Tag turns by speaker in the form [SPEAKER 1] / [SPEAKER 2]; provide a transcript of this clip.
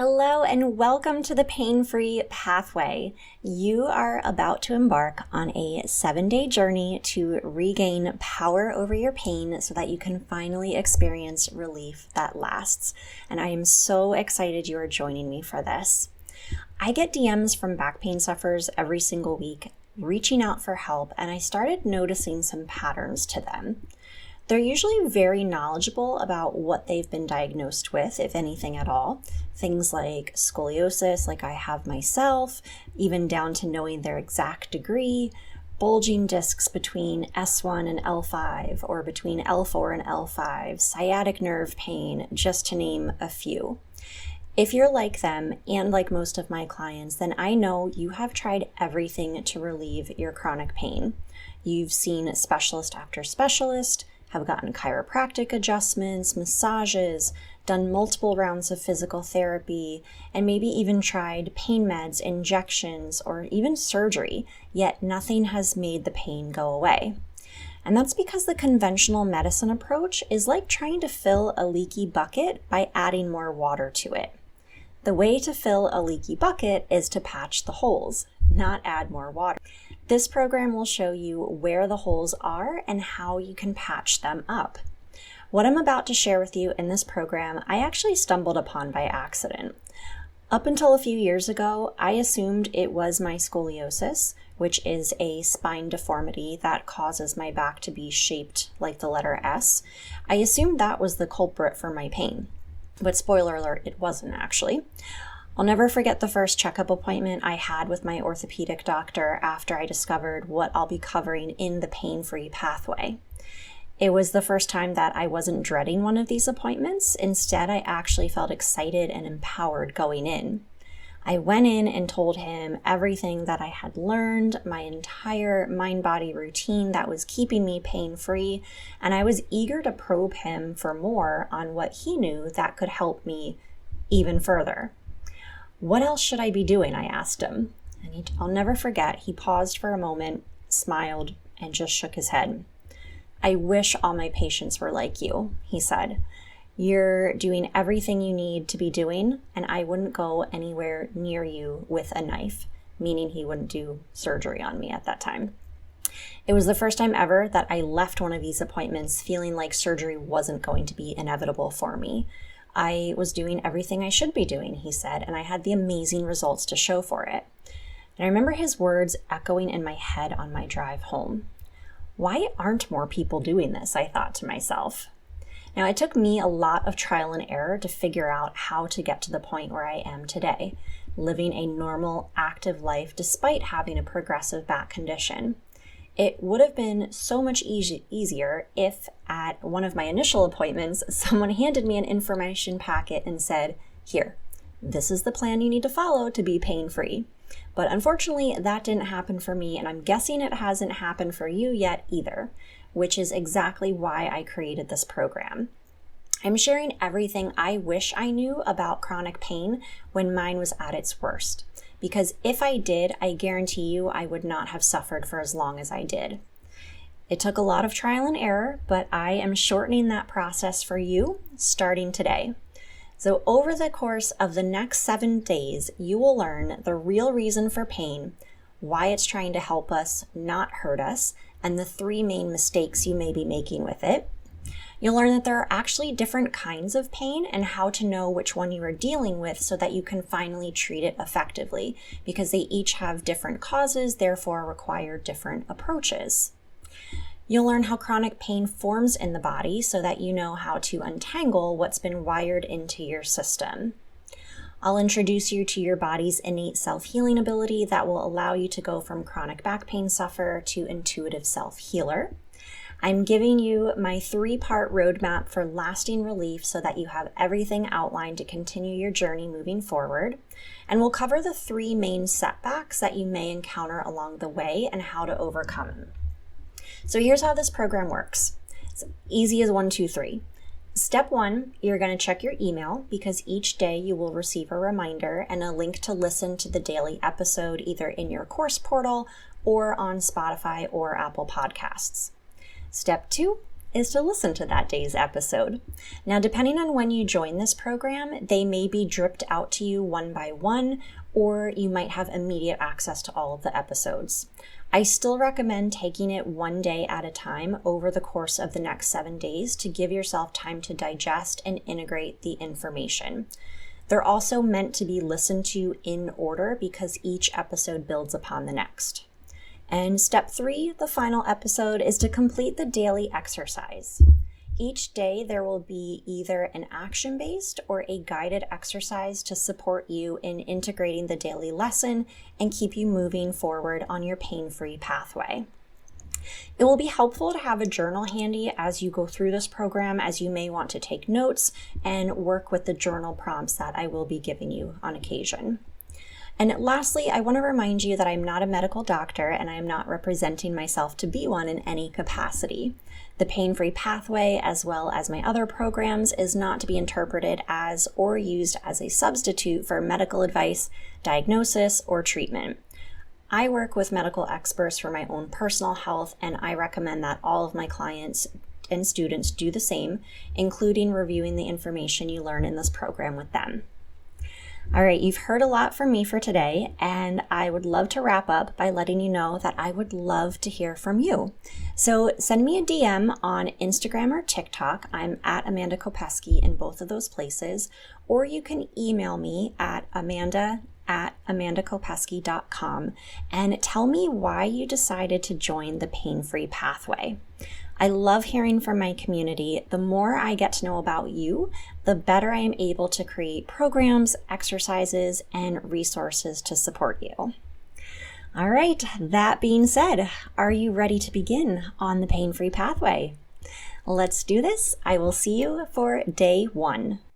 [SPEAKER 1] Hello and welcome to the Pain-Free Pathway. You are about to embark on a 7-day journey to regain power over your pain so that you can finally experience relief that lasts. And I am so excited you are joining me for this. I get DMs from back pain sufferers every single week, reaching out for help, and I started noticing some patterns to them. They're usually very knowledgeable about what they've been diagnosed with, if anything at all. Things like scoliosis, like I have myself, even down to knowing their exact degree, bulging discs between S1 and L5, or between L4 and L5, sciatic nerve pain, just to name a few. If you're like them, and like most of my clients, then I know you have tried everything to relieve your chronic pain. You've seen specialist after specialist, have gotten chiropractic adjustments, massages, done multiple rounds of physical therapy, and maybe even tried pain meds, injections, or even surgery, yet nothing has made the pain go away. And that's because the conventional medicine approach is like trying to fill a leaky bucket by adding more water to it. The way to fill a leaky bucket is to patch the holes, not add more water. This program will show you where the holes are and how you can patch them up. What I'm about to share with you in this program, I actually stumbled upon by accident. Up until a few years ago, I assumed it was my scoliosis, which is a spine deformity that causes my back to be shaped like the letter S. I assumed that was the culprit for my pain. But spoiler alert, it wasn't actually. I'll never forget the first checkup appointment I had with my orthopedic doctor after I discovered what I'll be covering in the pain-free pathway. It was the first time that I wasn't dreading one of these appointments. Instead, I actually felt excited and empowered going in. I went in and told him everything that I had learned, my entire mind-body routine that was keeping me pain-free, and I was eager to probe him for more on what he knew that could help me even further. What else should I be doing? I asked him. And I'll never forget, he paused for a moment, smiled, and just shook his head. I wish all my patients were like you, he said. You're doing everything you need to be doing, and I wouldn't go anywhere near you with a knife, meaning he wouldn't do surgery on me at that time. It was the first time ever that I left one of these appointments feeling like surgery wasn't going to be inevitable for me. I was doing everything I should be doing, he said, and I had the amazing results to show for it. And I remember his words echoing in my head on my drive home. Why aren't more people doing this? I thought to myself. Now, it took me a lot of trial and error to figure out how to get to the point where I am today, living a normal, active life despite having a progressive back condition. It would have been so much easier if at one of my initial appointments, someone handed me an information packet and said, "Here, this is the plan you need to follow to be pain-free." But unfortunately, that didn't happen for me, and I'm guessing it hasn't happened for you yet either, which is exactly why I created this program. I'm sharing everything I wish I knew about chronic pain when mine was at its worst. Because if I did, I guarantee you I would not have suffered for as long as I did. It took a lot of trial and error, but I am shortening that process for you starting today. So over the course of the next 7 days, you will learn the real reason for pain, why it's trying to help us, not hurt us, and the 3 main mistakes you may be making with it. You'll learn that there are actually different kinds of pain and how to know which one you are dealing with so that you can finally treat it effectively, because they each have different causes, therefore require different approaches. You'll learn how chronic pain forms in the body so that you know how to untangle what's been wired into your system. I'll introduce you to your body's innate self-healing ability that will allow you to go from chronic back pain sufferer to intuitive self-healer. I'm giving you my 3-part roadmap for lasting relief so that you have everything outlined to continue your journey moving forward. And we'll cover the 3 main setbacks that you may encounter along the way and how to overcome them. So here's how this program works. It's easy as 1, 2, 3. Step 1, you're going to check your email because each day you will receive a reminder and a link to listen to the daily episode either in your course portal or on Spotify or Apple Podcasts. Step 2, is to listen to that day's episode. Now, depending on when you join this program, they may be dripped out to you one by one, or you might have immediate access to all of the episodes. I still recommend taking it one day at a time over the course of the next 7 days to give yourself time to digest and integrate the information. They're also meant to be listened to in order because each episode builds upon the next. And step 3, the final episode, is to complete the daily exercise. Each day there will be either an action-based or a guided exercise to support you in integrating the daily lesson and keep you moving forward on your pain-free pathway. It will be helpful to have a journal handy as you go through this program, as you may want to take notes and work with the journal prompts that I will be giving you on occasion. And lastly, I want to remind you that I'm not a medical doctor and I am not representing myself to be one in any capacity. The pain-free pathway, as well as my other programs, is not to be interpreted as or used as a substitute for medical advice, diagnosis, or treatment. I work with medical experts for my own personal health, and I recommend that all of my clients and students do the same, including reviewing the information you learn in this program with them. All right, you've heard a lot from me for today, and I would love to wrap up by letting you know that I would love to hear from you. So send me a DM on Instagram or TikTok. I'm at Amanda Kopeski in both of those places, or you can email me at amanda@amandakopeski.com and tell me why you decided to join the pain-free pathway. I love hearing from my community. The more I get to know about you, the better I am able to create programs, exercises, and resources to support you. All right, that being said, are you ready to begin on the pain-free pathway? Let's do this. I will see you for day 1.